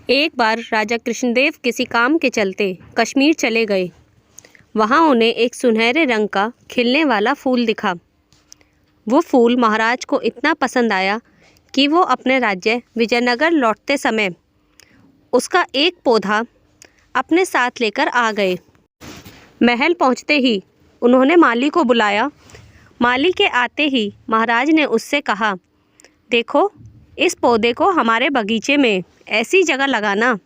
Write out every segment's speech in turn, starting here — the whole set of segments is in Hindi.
एक बार राजा कृष्णदेव किसी काम के चलते कश्मीर चले गए। वहाँ उन्हें एक सुनहरे रंग का खिलने वाला फूल दिखा। वो फूल महाराज को इतना पसंद आया कि वो अपने राज्य विजयनगर लौटते समय उसका एक पौधा अपने साथ लेकर आ गए। महल पहुँचते ही उन्होंने माली को बुलाया। माली के आते ही महाराज ने उससे कहा, देखो, इस पौधे को हमारे बगीचे में ऐसी जगह लगाना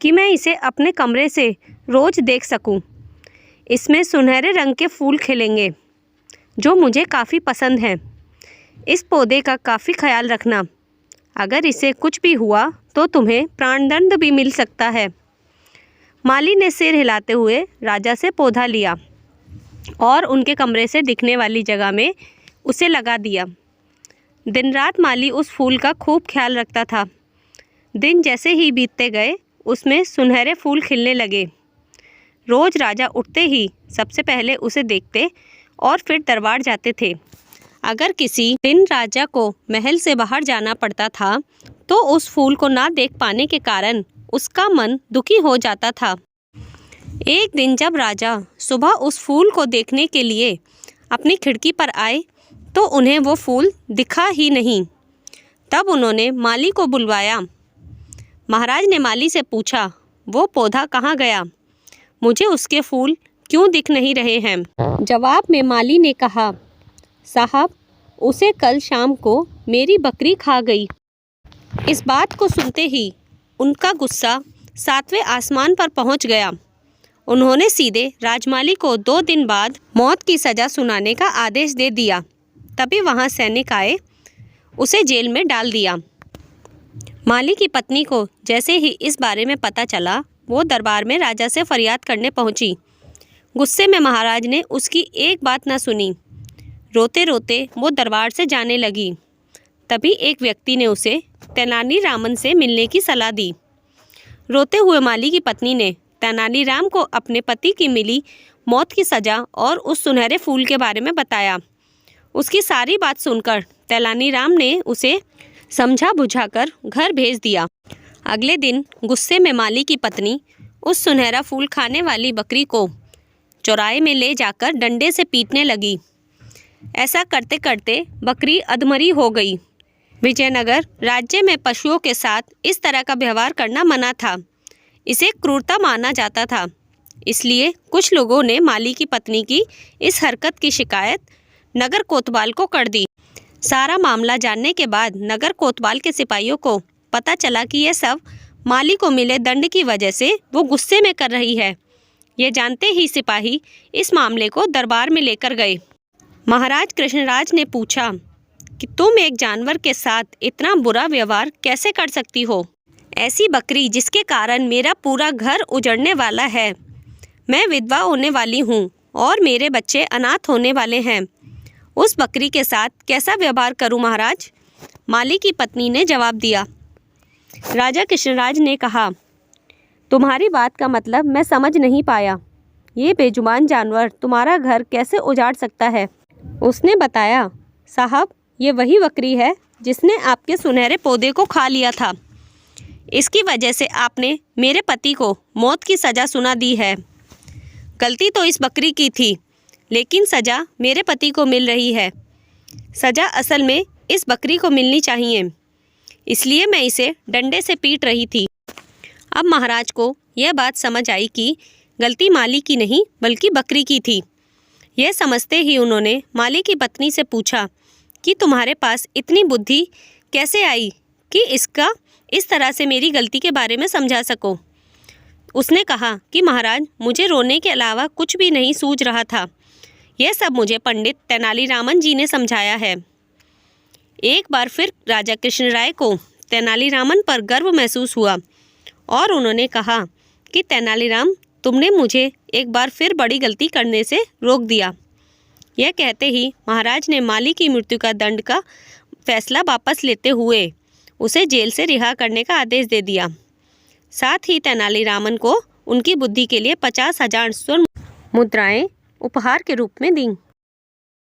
कि मैं इसे अपने कमरे से रोज़ देख सकूं। इसमें सुनहरे रंग के फूल खिलेंगे जो मुझे काफ़ी पसंद हैं। इस पौधे का काफ़ी ख्याल रखना। अगर इसे कुछ भी हुआ तो तुम्हें प्राणदंड भी मिल सकता है। माली ने सिर हिलाते हुए राजा से पौधा लिया और उनके कमरे से दिखने वाली जगह में उसे लगा दिया। दिन रात माली उस फूल का खूब ख्याल रखता था। दिन जैसे ही बीतते गए उसमें सुनहरे फूल खिलने लगे। रोज़ राजा उठते ही सबसे पहले उसे देखते और फिर दरबार जाते थे। अगर किसी दिन राजा को महल से बाहर जाना पड़ता था तो उस फूल को ना देख पाने के कारण उसका मन दुखी हो जाता था। एक दिन जब राजा सुबह उस फूल को देखने के लिए अपनी खिड़की पर आए तो उन्हें वो फूल दिखा ही नहीं। तब उन्होंने माली को बुलवाया। महाराज ने माली से पूछा, वो पौधा कहाँ गया? मुझे उसके फूल क्यों दिख नहीं रहे हैं? जवाब में माली ने कहा, साहब, उसे कल शाम को मेरी बकरी खा गई। इस बात को सुनते ही उनका गुस्सा 7वें आसमान पर पहुंच गया। उन्होंने सीधे राजमाली को 2 दिन बाद मौत की सज़ा सुनाने का आदेश दे दिया। तभी वहां सैनिक आए, उसे जेल में डाल दिया। माली की पत्नी को जैसे ही इस बारे में पता चला, वो दरबार में राजा से फरियाद करने पहुंची। गुस्से में महाराज ने उसकी एक बात न सुनी। रोते रोते वो दरबार से जाने लगी। तभी एक व्यक्ति ने उसे तेनालीरामन से मिलने की सलाह दी। रोते हुए माली की पत्नी ने तेनालीराम को अपने पति की मिली मौत की सज़ा और उस सुनहरे फूल के बारे में बताया। उसकी सारी बात सुनकर तेनालीराम ने उसे समझा बुझाकर घर भेज दिया। अगले दिन गुस्से में माली की पत्नी उस सुनहरा फूल खाने वाली बकरी को चौराहे में ले जाकर डंडे से पीटने लगी। ऐसा करते करते बकरी अधमरी हो गई। विजयनगर राज्य में पशुओं के साथ इस तरह का व्यवहार करना मना था। इसे क्रूरता माना जाता था। इसलिए कुछ लोगों ने माली की पत्नी की इस हरकत की शिकायत नगर कोतवाल को कर दी। सारा मामला जानने के बाद नगर कोतवाल के सिपाहियों को पता चला कि यह सब माली को मिले दंड की वजह से वो गुस्से में कर रही है। ये जानते ही सिपाही इस मामले को दरबार में लेकर गए। महाराज कृष्णराज ने पूछा कि तुम एक जानवर के साथ इतना बुरा व्यवहार कैसे कर सकती हो? ऐसी बकरी जिसके कारण मेरा पूरा घर उजड़ने वाला है। मैं विधवा होने वाली हूँ और मेरे बच्चे अनाथ होने वाले हैं। उस बकरी के साथ कैसा व्यवहार करूं महाराज? माली की पत्नी ने जवाब दिया। राजा कृष्णराज ने कहा, तुम्हारी बात का मतलब मैं समझ नहीं पाया। ये बेजुबान जानवर तुम्हारा घर कैसे उजाड़ सकता है? उसने बताया, साहब, ये वही बकरी है जिसने आपके सुनहरे पौधे को खा लिया था। इसकी वजह से आपने मेरे पति को मौत की सज़ा सुना दी है। गलती तो इस बकरी की थी, लेकिन सज़ा मेरे पति को मिल रही है। सज़ा असल में इस बकरी को मिलनी चाहिए, इसलिए मैं इसे डंडे से पीट रही थी। अब महाराज को यह बात समझ आई कि गलती माली की नहीं बल्कि बकरी की थी। यह समझते ही उन्होंने माली की पत्नी से पूछा कि तुम्हारे पास इतनी बुद्धि कैसे आई कि इसका इस तरह से मेरी गलती के बारे में समझा सको। उसने कहा कि महाराज, मुझे रोने के अलावा कुछ भी नहीं सूझ रहा था। यह सब मुझे पंडित तेनालीरामन जी ने समझाया है। एक बार फिर राजा कृष्णराय को तेनालीरामन पर गर्व महसूस हुआ और उन्होंने कहा कि तेनालीराम, तुमने मुझे एक बार फिर बड़ी गलती करने से रोक दिया। यह कहते ही महाराज ने माली की मृत्यु का दंड का फैसला वापस लेते हुए उसे जेल से रिहा करने का आदेश दे दिया। साथ ही तेनालीरामन को उनकी बुद्धि के लिए 50,000 स्वर्ण मुद्राएं उपहार के रूप में दी।